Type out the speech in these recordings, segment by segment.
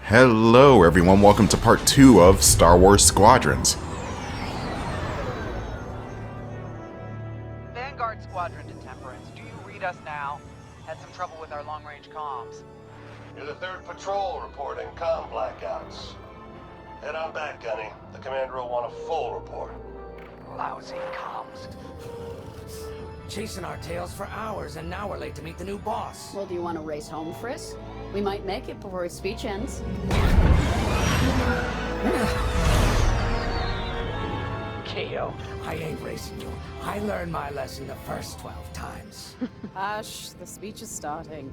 Hello everyone, welcome to part 2 of Star Wars Squadrons. Vanguard Squadron to Temperance, do you read us now? Had some trouble with our long-range comms. You're the 3rd patrol reporting comm blackouts. Head on back, Gunny. The commander will want a full report. Lousy comms. Chasing our tails for hours, and now we're late to meet the new boss. Well, do you want to race home, Frisk? We might make it before his speech ends. Keo. I ain't racing you. I learned my lesson the first 12 times. Hush, the speech is starting.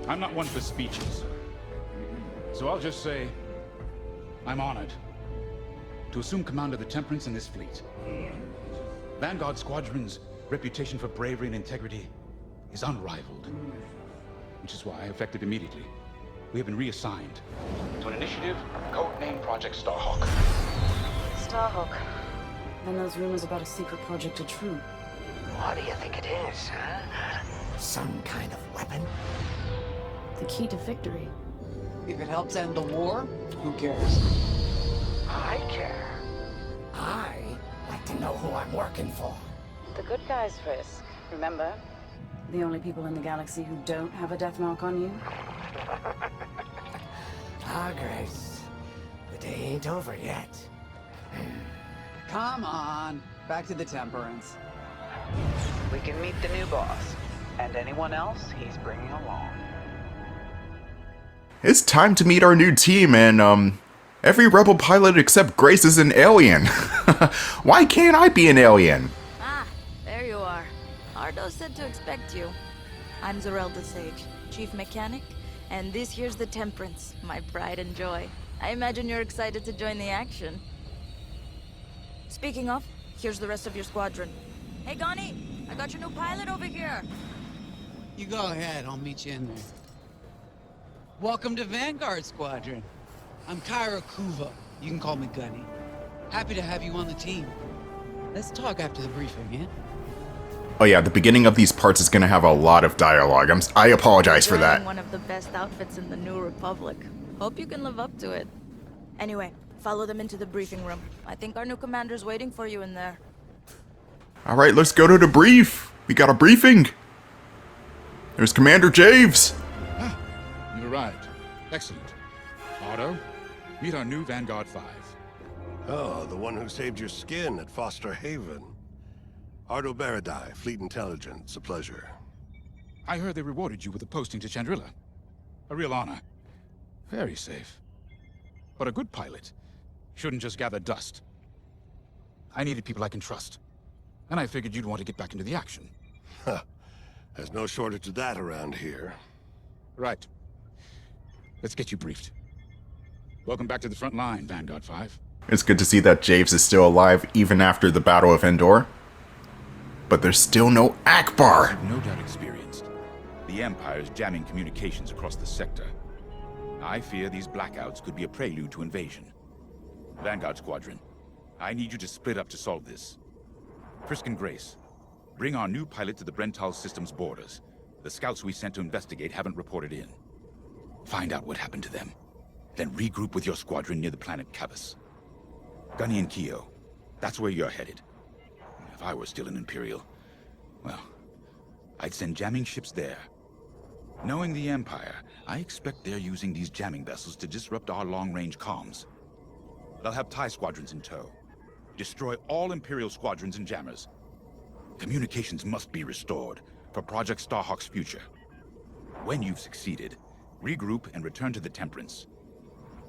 I'm not one for speeches. So I'll just say, I'm honored to assume command of the Temperance in this fleet. Vanguard Squadron's reputation for bravery and integrity is unrivaled, which is why, effective immediately, we have been reassigned to an initiative codenamed Project Starhawk. Starhawk. Then those rumors about a secret project are true. What do you think it is, huh? Some kind of weapon? The key to victory. If it helps end the war, who cares? I care. I like to know who I'm working for. The good guys, Frisk. Remember? The only people in the galaxy who don't have a death mark on you? Grace. The day ain't over yet. Come on, back to the Temperance. We can meet the new boss. And anyone else he's bringing along. It's time to meet our new team, and every rebel pilot except Grace is an alien. Why can't I be an alien? Ah, there you are. Ardo said to expect you. I'm Zarelda Sage, Chief Mechanic, and this here's the Temperance, my pride and joy. I imagine you're excited to join the action. Speaking of, here's the rest of your squadron. Hey, Gani, I got your new pilot over here. You go ahead, I'll meet you in there. Welcome to Vanguard Squadron. I'm Kyra Kuva. You can call me Gunny. Happy to have you on the team. Let's talk after the briefing, yeah? Oh yeah, the beginning of these parts is gonna have a lot of dialogue. I apologize for You're that. wearing one of the best outfits in the New Republic. Hope you can live up to it. Anyway, follow them into the briefing room. I think our new commander's waiting for you in there. Alright, let's go to the brief. We got a briefing. There's Commander Javes. You arrived. Excellent. Ardo, meet our new Vanguard 5. Oh, the one who saved your skin at Foster Haven. Ardo Baradai, Fleet Intelligence, a pleasure. I heard they rewarded you with a posting to Chandrila. A real honor. Very safe. But a good pilot shouldn't just gather dust. I needed people I can trust. And I figured you'd want to get back into the action. Huh. There's no shortage of that around here. Right. Let's get you briefed. Welcome back to the front line, Vanguard 5. It's good to see that Javes is still alive even after the Battle of Endor. But there's still no Akbar. No doubt experienced. The Empire's jamming communications across the sector. I fear these blackouts could be a prelude to invasion. Vanguard Squadron, I need you to split up to solve this. Frisk and Grace, bring our new pilot to the Brental system's borders. The scouts we sent to investigate haven't reported in. Find out what happened to them. Then regroup with your squadron near the planet Cavus. Gunny and Keo, that's where you're headed. If I were still an Imperial, well, I'd send jamming ships there. Knowing the Empire, I expect they're using these jamming vessels to disrupt our long-range comms. They'll have TIE squadrons in tow. Destroy all Imperial squadrons and jammers. Communications must be restored for Project Starhawk's future. When you've succeeded, regroup and return to the Temperance.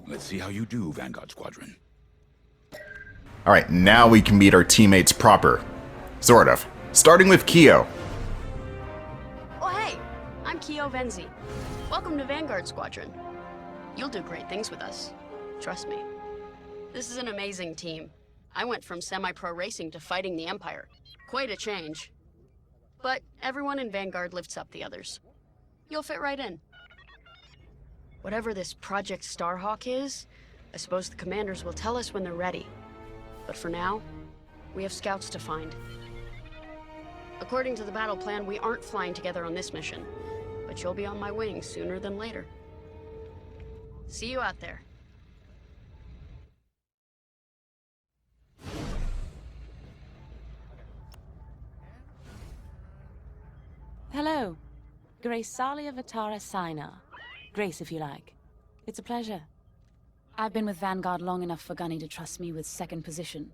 Let's see how you do, Vanguard Squadron. Alright, now we can meet our teammates proper. Sort of. Starting with Keo. Oh, hey! I'm Keo Venzi. Welcome to Vanguard Squadron. You'll do great things with us. Trust me. This is an amazing team. I went from semi-pro racing to fighting the Empire. Quite a change. But everyone in Vanguard lifts up the others. You'll fit right in. Whatever this Project Starhawk is, I suppose the commanders will tell us when they're ready. But for now, we have scouts to find. According to the battle plan, we aren't flying together on this mission, but you'll be on my wing sooner than later. See you out there. Hello. Grace Salia Vatara Sina. Grace, if you like. It's a pleasure. I've been with Vanguard long enough for Gunny to trust me with second position.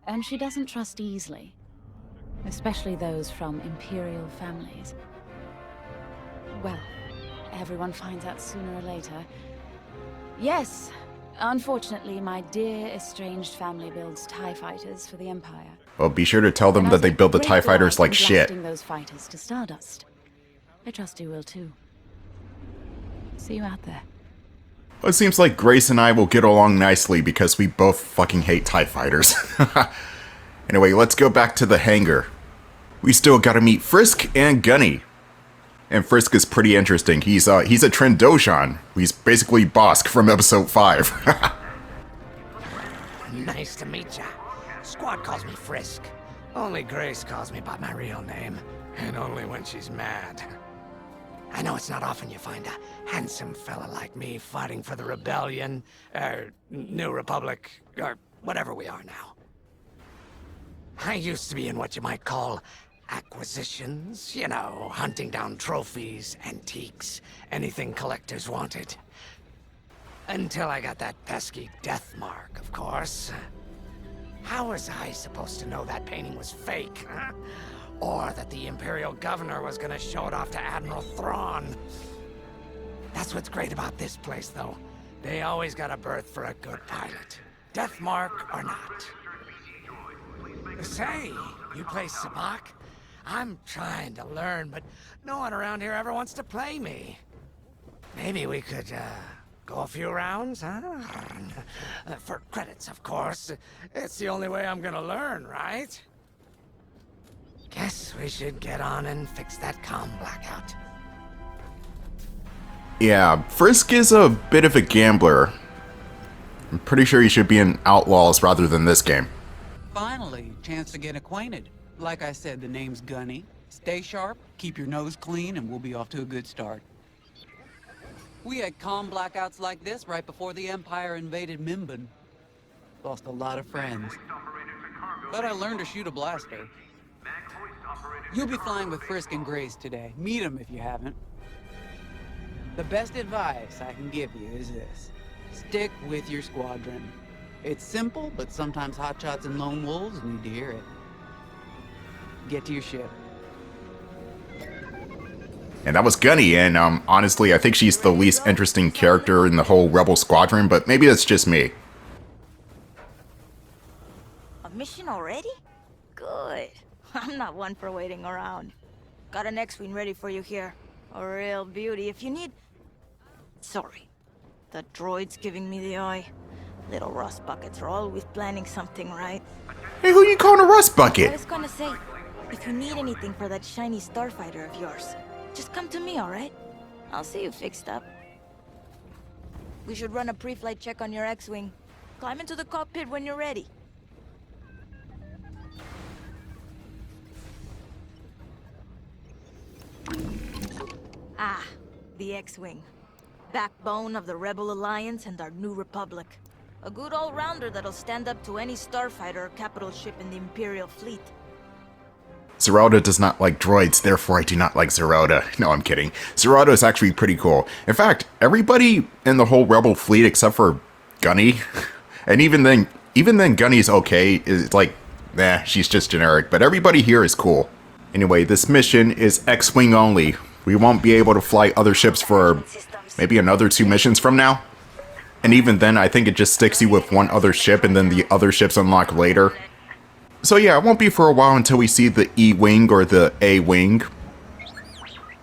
And she doesn't trust easily. Especially those from Imperial families. Well, everyone finds out sooner or later. Yes, unfortunately, my dear estranged family builds TIE fighters for the Empire. Well, be sure to tell them that they build the TIE fighters like shit. Those fighters to stardust. I trust you will too. See you out there. Well, it seems like Grace and I will get along nicely because we both fucking hate TIE fighters. Anyway, let's go back to the hangar. We still gotta meet Frisk and Gunny. And Frisk is pretty interesting. He's a Trandoshan. He's basically Bosk from episode 5. Nice to meet ya. Squad calls me Frisk. Only Grace calls me by my real name. And only when she's mad. I know it's not often you find a handsome fella like me fighting for the Rebellion, or New Republic, or whatever we are now. I used to be in what you might call acquisitions. You know, hunting down trophies, antiques, anything collectors wanted. Until I got that pesky death mark, of course. How was I supposed to know that painting was fake, huh? Or that the Imperial Governor was gonna show it off to Admiral Thrawn? That's what's great about this place, though. They always got a berth for a good pilot. Death mark or not. Say, you play Sabak? I'm trying to learn, but no one around here ever wants to play me. Maybe we could, go a few rounds, huh? For credits, of course. It's the only way I'm gonna learn, right? Guess we should get on and fix that comm blackout. Yeah, Frisk is a bit of a gambler. I'm pretty sure he should be in Outlaws rather than this game. Finally, chance to get acquainted. Like I said, the name's Gunny. Stay sharp, keep your nose clean, and we'll be off to a good start. We had comm blackouts like this right before the Empire invaded Mimban. Lost a lot of friends. But I learned to shoot a blaster. You'll be flying with Frisk and Grace today. Meet them if you haven't. The best advice I can give you is this. Stick with your squadron. It's simple, but sometimes hotshots and lone wolves need to hear it. Get to your ship. And that was Gunny, and honestly, I think she's the least interesting character in the whole Rebel Squadron, but maybe that's just me. A mission already? Good. I'm not one for waiting around. Got an X-Wing ready for you here. A real beauty if you need... Sorry. The droid's giving me the eye. Little rust buckets are always planning something, right? Hey, who you calling a rust I bucket? was gonna say, if you need anything for that shiny starfighter of yours, just come to me, alright? I'll see you fixed up. We should run a pre-flight check on your X-Wing. Climb into the cockpit when you're ready. Ah, the X-Wing. Backbone of the Rebel Alliance and our New Republic. A good all-rounder that'll stand up to any starfighter or capital ship in the Imperial fleet. Zeralda does not like droids, therefore I do not like Zeralda. No, I'm kidding. Zeralda is actually pretty cool. In fact, everybody in the whole Rebel fleet except for Gunny, and even then Gunny's okay, is like, nah, she's just generic, but everybody here is cool. Anyway, this mission is X-Wing only. We won't be able to fly other ships for maybe another 2 missions from now. And even then, I think it just sticks you with one other ship and then the other ships unlock later. So yeah, it won't be for a while until we see the E-Wing or the A-Wing.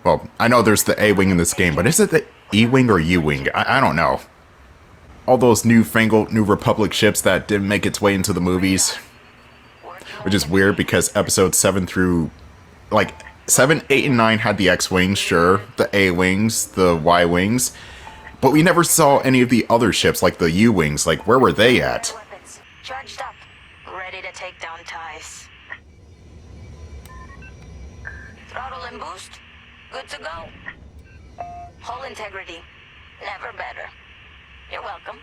Well, I know there's the A-Wing in this game, but is it the E-Wing or U-Wing? I don't know. All those newfangled New Republic ships that didn't make its way into the movies. Which is weird because episodes 7 through... like, 7, 8, and 9 had the X-Wings, sure. The A-Wings, the Y-Wings. But we never saw any of the other ships, like the U-Wings. Like, where were they at? Charged up. ready to take down ties. Throttle and boost. Good to go. Hull integrity. Never better. You're welcome.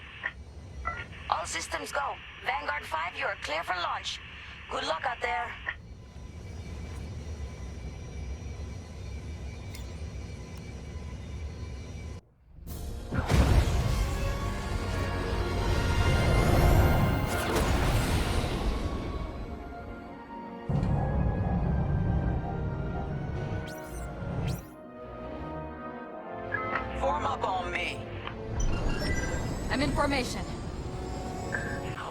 All systems go. Vanguard 5, you are clear for launch. Good luck out there. Form up on me. I'm in formation.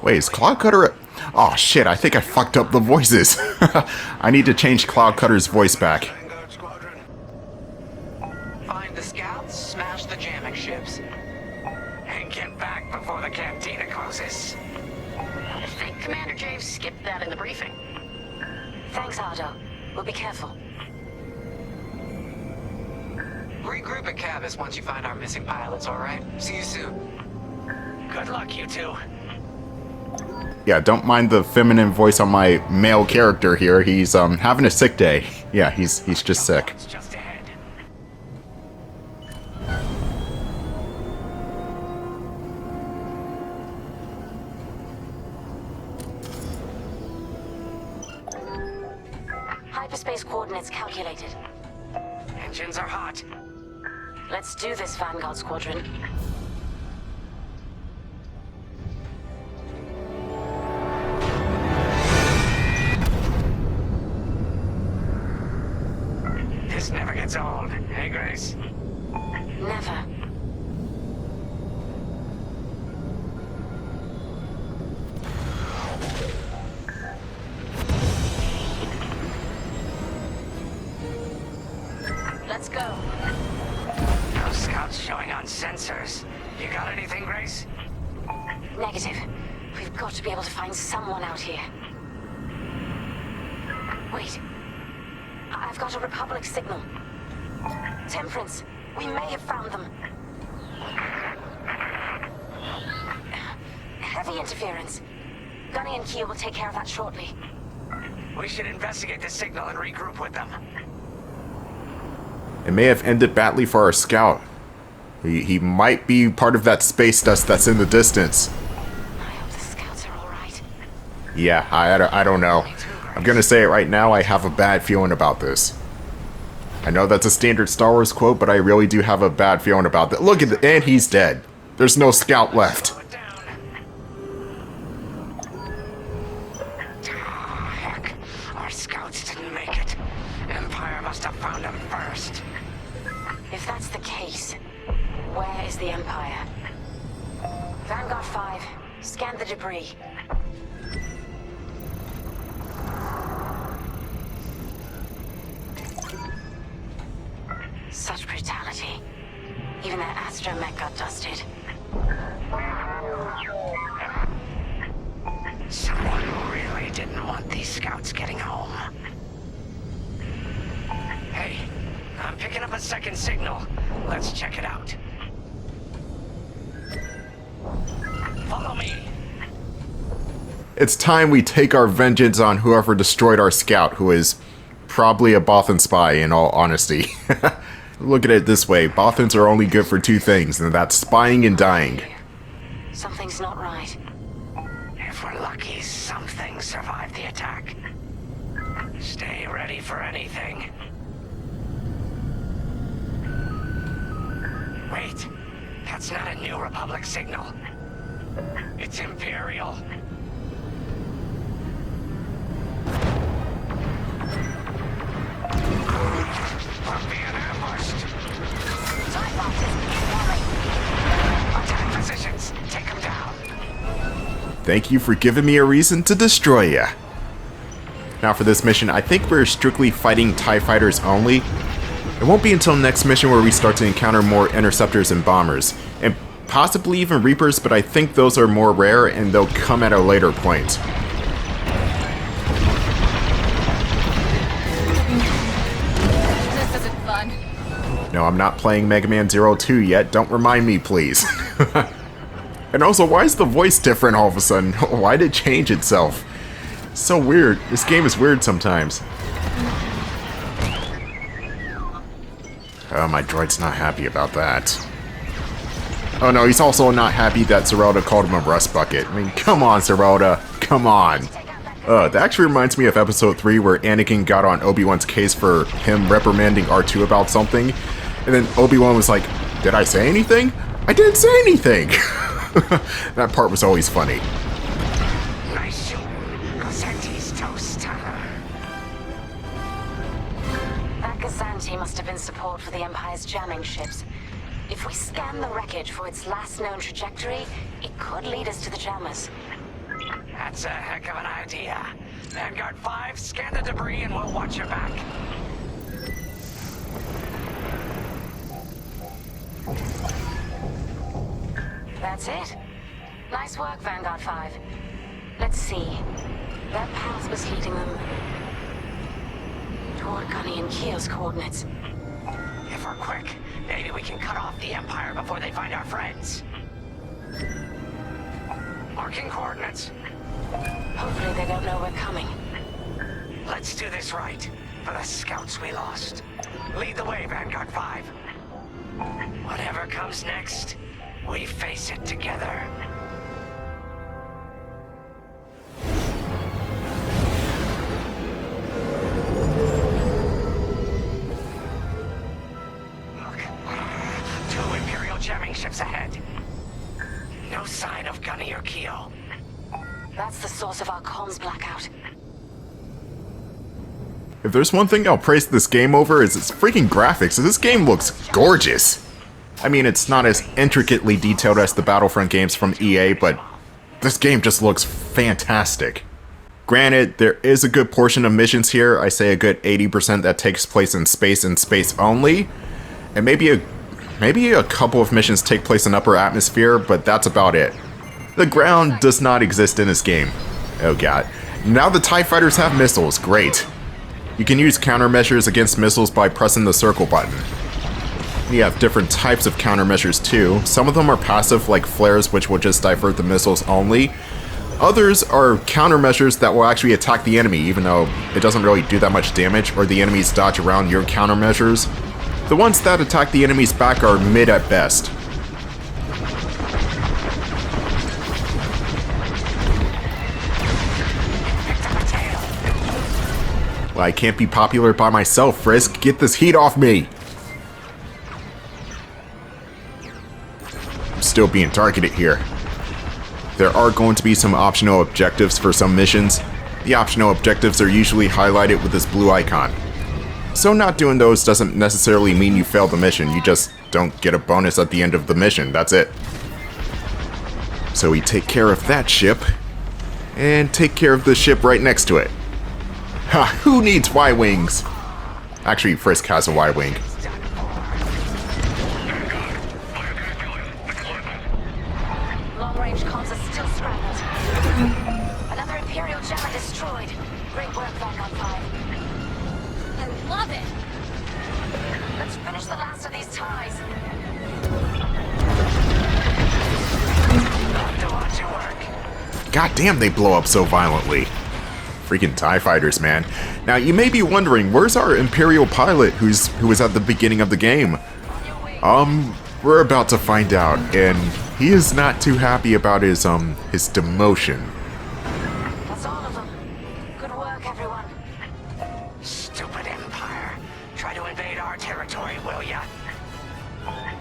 Wait, is Cloud Cutter... Oh shit, I think I fucked up the voices. I need to change Cloud Cutter's voice back. Vanguard Squadron. Find the scouts, smash the jamming ships. And get back before the cantina closes. I think Commander Javes skipped that in the briefing. Thanks, Ardo. We'll be careful. Regroup at Cavis once you find our missing pilots, alright? See you soon. Good luck, you two. Yeah, don't mind the feminine voice on my male character here. He's having a sick day. Yeah, he's just sick. It's just ahead. Hyperspace coordinates calculated. Engines are hot. Let's do this, Vanguard Squadron. This never gets old, hey, Grace? Never. Let's go. Those scouts showing on sensors. You got anything, Grace? Negative. We've got to be able to find someone out here. Wait. I've got a Republic signal. Temperance. We may have found them. Heavy interference. Gunny and Keel will take care of that shortly. We should investigate the signal and regroup with them. It may have ended badly for our scout. He might be part of that space dust that's in the distance. I hope the scouts are all right. Yeah, I don't know. I'm gonna say it right now, I have a bad feeling about this. I know that's a standard Star Wars quote, but I really do have a bad feeling about that. Look at the... And he's dead. There's no scout left. Slow it down. Ah, heck. Our scouts didn't make it. Empire must have found them first. If that's the case, where is the Empire? Vanguard 5, scan the debris. Such brutality. Even that astromech got dusted. Someone really didn't want these scouts getting home. Hey, I'm picking up a second signal. Let's check it out. Follow me. It's time we take our vengeance on whoever destroyed our scout, who is probably a Bothan spy, in all honesty. Look at it this way, Bothans are only good for two things, and that's spying and dying. Something's not right. If we're lucky, something survived the attack. Stay ready for anything. Wait, that's not a New Republic signal. It's Imperial. We're being ambushed. Attack positions. Take them down. Thank you for giving me a reason to destroy ya. Now for this mission, I think we're strictly fighting TIE fighters only. It won't be until next mission where we start to encounter more interceptors and bombers, and possibly even Reapers, but I think those are more rare and they'll come at a later point. This isn't fun. No, I'm not playing Mega Man 02 yet, don't remind me please. And also, why is the voice different all of a sudden? Why did it change itself? So weird. This game is weird sometimes. Oh, my droid's not happy about that. Oh no, he's also not happy that Zerelda called him a rust bucket. I mean, come on, Zerelda. Come on. That actually reminds me of episode 3 where Anakin got on Obi-Wan's case for him reprimanding R2 about something. And then Obi-Wan was like, did I say anything? I didn't say anything! That part was always funny. Nice shooting. Gazanti's toast. That Gazanti must have been support for the Empire's jamming ships. If we scan the wreckage for its last known trajectory, it could lead us to the jammers. That's a heck of an idea. Vanguard 5, scan the debris and we'll watch your back. That's it. Nice work, Vanguard 5. Let's see. That path was leading them toward Gunny and Keel's coordinates. If we're quick, maybe we can cut off the Empire before they find our friends. Marking coordinates. Hopefully they don't know we're coming. Let's do this right, for the scouts we lost. Lead the way, Vanguard 5. Whatever comes next, we face it together. Look, 2 Imperial jamming ships ahead. No sign of Gunny or Keel. That's the source of our comms blackout. If there's one thing I'll praise this game over, is its freaking graphics. This game looks gorgeous. I mean, it's not as intricately detailed as the Battlefront games from EA, but this game just looks fantastic. Granted, there is a good portion of missions here. I say a good 80% that takes place in space and space only. And maybe a couple of missions take place in upper atmosphere, but that's about it. The ground does not exist in this game. Oh god. Now the TIE fighters have missiles. Great. You can use countermeasures against missiles by pressing the circle button. You have different types of countermeasures too. Some of them are passive, like flares, which will just divert the missiles only. Others are countermeasures that will actually attack the enemy, even though it doesn't really do that much damage, or the enemies dodge around your countermeasures. The ones that attack the enemy's back are mid at best. Well, I can't be popular by myself, Frisk. Get this heat off me! I'm still being targeted here. There are going to be some optional objectives for some missions. The optional objectives are usually highlighted with this blue icon. So not doing those doesn't necessarily mean you failed the mission, you just don't get a bonus at the end of the mission, that's it. So we take care of that ship, and take care of the ship right next to it. Ha, who needs Y-Wings? Actually, Frisk has a Y-Wing. Long-range comms are still scrambled. Another Imperial jammer destroyed. Great work, Vanguard 5. I love it! Let's finish the last of these ties. Love to watch you work. God damn, they blow up so violently. Freaking TIE fighters, man. Now, you may be wondering, where's our Imperial pilot who was at the beginning of the game? We're about to find out, and he is not too happy about his demotion. That's all of them. Good work, everyone. Stupid Empire. Try to invade our territory, will ya?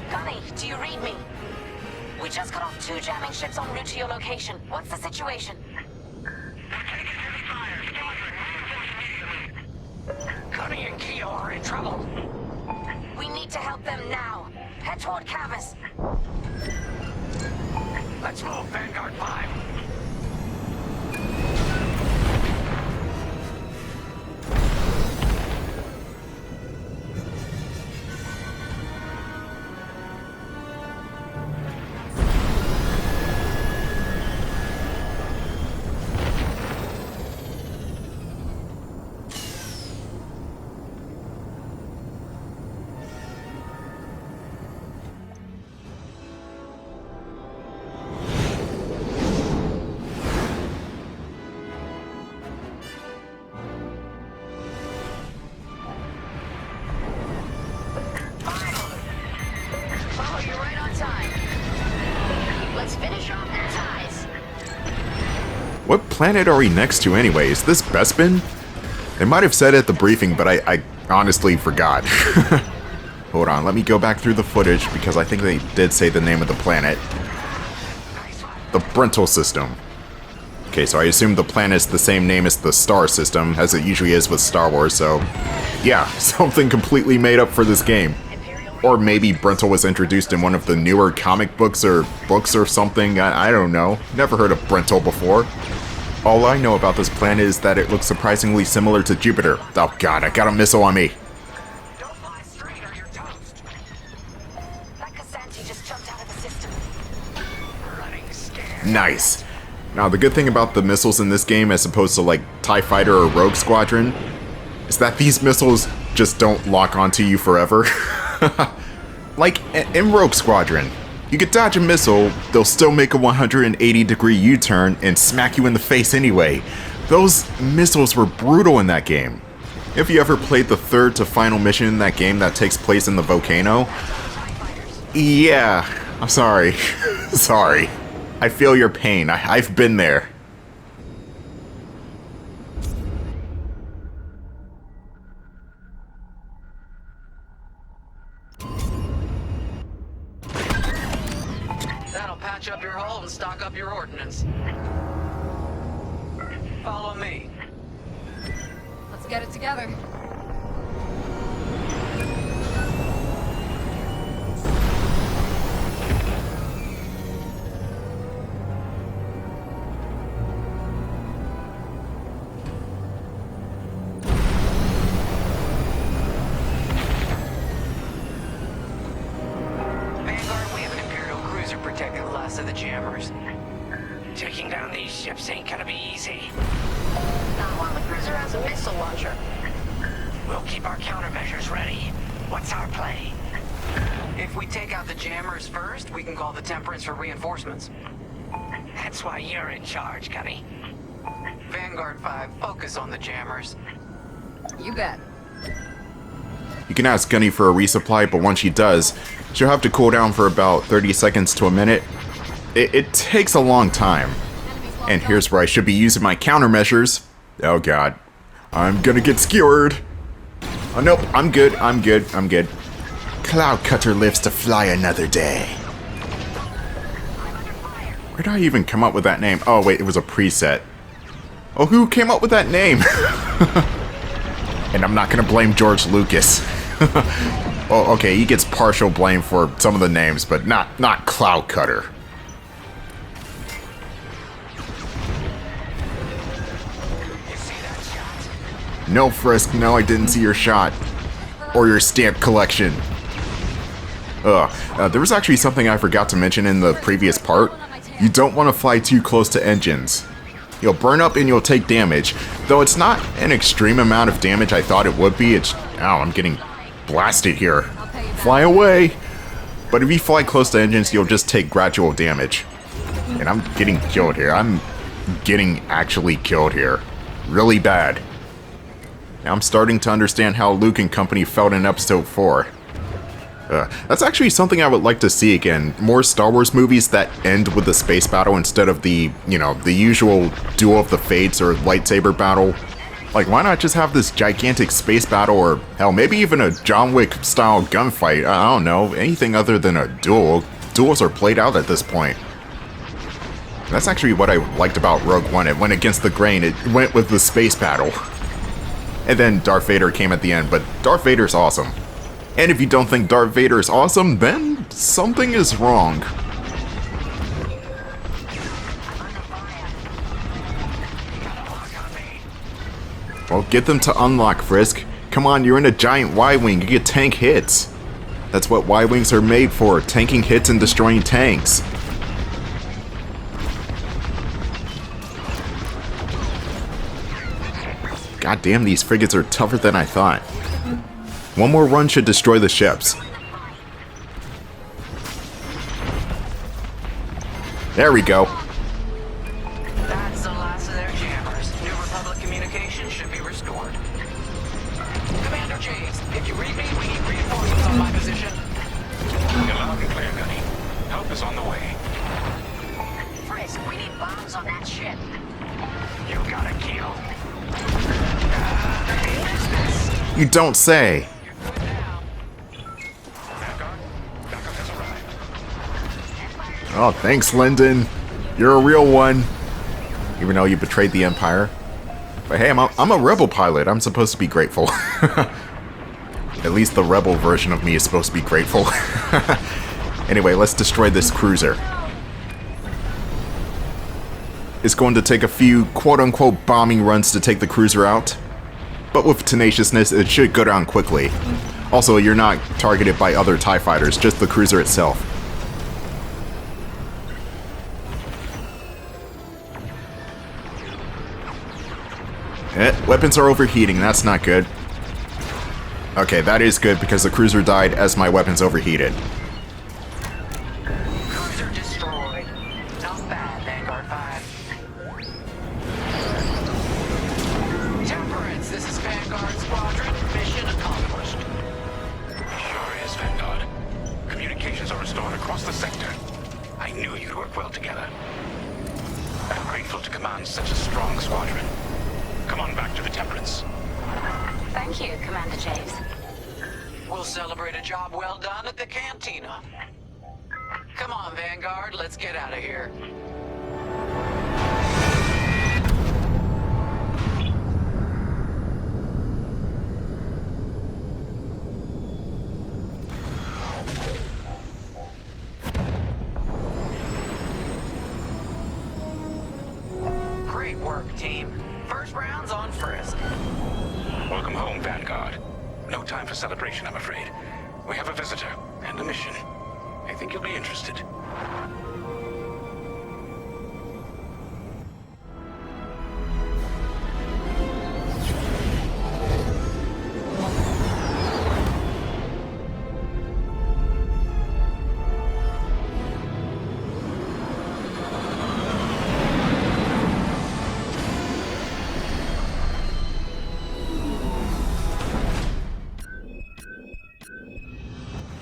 Gunny, do you read me? We just cut off 2 jamming ships en route to your location. What's the situation? Gunny and Keo are in trouble. We need to help them now. Head toward Cavis. Let's move, Vanguard 5. planet are we next to anyway? Is this Bespin? They might have said it at the briefing, but I honestly forgot. Hold on, let me go back through the footage because I think they did say the name of the planet. The Brental System. Okay, so I assume the planet's the same name as the star system, as it usually is with Star Wars, so yeah, something completely made up for this game. Or maybe Brental was introduced in one of the newer comic books or something, I don't know. Never heard of Brental before. All I know about this planet is that it looks surprisingly similar to Jupiter. Oh god, I got a missile on me. Don't fly straight or you're toast. That Casanti just jumped out of the system. Running scared. Nice. Now, the good thing about the missiles in this game, as opposed to like TIE Fighter or Rogue Squadron, is that these missiles just don't lock onto you forever. Like in Rogue Squadron, you could dodge a missile, they'll still make a 180-degree U-turn and smack you in the face anyway. Those missiles were brutal in that game. If you ever played the third to final mission in that game that takes place in the volcano, yeah, I'm sorry. Sorry. I feel your pain. I've been there. That'll patch up your hull and stock up your ordnance. Follow me. Let's get it together. Vanguard, we have an Imperial cruiser protecting the last of the jammers. Taking down these ships ain't gonna be easy. Not while the cruiser has a missile launcher. We'll keep our countermeasures ready. What's our play? If we take out the jammers first, we can call the Temperance for reinforcements. That's why you're in charge, Gunny. Vanguard 5, focus on the jammers. You bet. You can ask Gunny for a resupply, but once she does, she'll have to cool down for about 30 seconds to a minute. It takes a long time. And here's where I should be using my countermeasures. Oh god. I'm gonna get skewered. Oh nope, I'm good. Cloud Cutter lives to fly another day. Where did I even come up with that name? Oh wait, it was a preset. Oh, who came up with that name? And I'm not gonna blame George Lucas. Well, okay, he gets partial blame for some of the names, but not Cloud Cutter. No, Frisk, no, I didn't see your shot. Or your stamp collection. There was actually something I forgot to mention in the previous part. You don't want to fly too close to engines. You'll burn up and you'll take damage. Though it's not an extreme amount of damage I thought it would be. It's... Ow, I'm getting blasted here. Fly away! But if you fly close to engines, you'll just take gradual damage. And I'm getting killed here. I'm getting actually killed here. Really bad. Now I'm starting to understand how Luke and company felt in episode 4. That's actually something I would like to see again. More Star Wars movies that end with a space battle instead of the, the usual Duel of the Fates or lightsaber battle. Like, why not just have this gigantic space battle or, hell, maybe even a John Wick-style gunfight? I don't know, anything other than a duel. Duels are played out at this point. That's actually what I liked about Rogue One. It went against the grain. It went with the space battle. And then Darth Vader came at the end, but Darth Vader's awesome. And if you don't think Darth Vader is awesome, then something is wrong. Well, get them to unlock, Frisk. Come on, you're in a giant Y-Wing, you get tank hits. That's what Y-Wings are made for, tanking hits and destroying tanks. God damn, these frigates are tougher than I thought. One more run should destroy the ships. There we go. That's the last of their jammers. New Republic communications should be restored. Commander Javes, if you read me, we need reinforcements on my position. You're loud and clear, Gunny. Help is on the way. Frisk, we need bombs on that ship. You got a kill. You don't say. Oh, thanks, Lyndon. You're a real one. Even though you betrayed the Empire. But hey, I'm a rebel pilot. I'm supposed to be grateful. At least the rebel version of me is supposed to be grateful. Anyway, let's destroy this cruiser. It's going to take a few quote-unquote bombing runs to take the cruiser out. But with tenaciousness, it should go down quickly. Also, you're not targeted by other TIE fighters, just the cruiser itself. Weapons are overheating, that's not good. Okay, that is good because the cruiser died as my weapons overheated. Cruiser destroyed. Not bad, Vanguard 5. Temperance, this is Vanguard Squadron. Mission accomplished. Sure is, Vanguard. Communications are restored across the sector. I knew you'd work well together. I'm grateful to command such a strong squadron. Come on back to the Temperance. Thank you, Commander Javes. We'll celebrate a job well done at the cantina. Come on, Vanguard, let's get out of here. Great work, team. First round's on Frisk. Welcome home, Vanguard. No time for celebration, I'm afraid. We have a visitor and a mission. I think you'll be interested.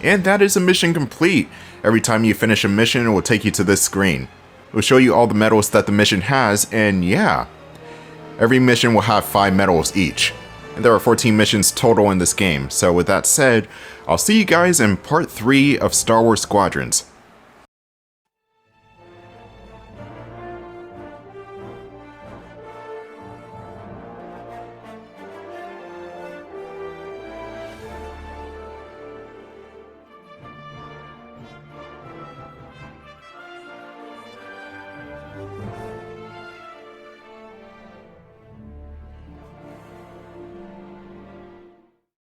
And that is a mission complete. Every time you finish a mission, it will take you to this screen. It will show you all the medals that the mission has, and yeah. Every mission will have 5 medals each. And there are 14 missions total in this game, so with that said, I'll see you guys in part 3 of Star Wars Squadrons.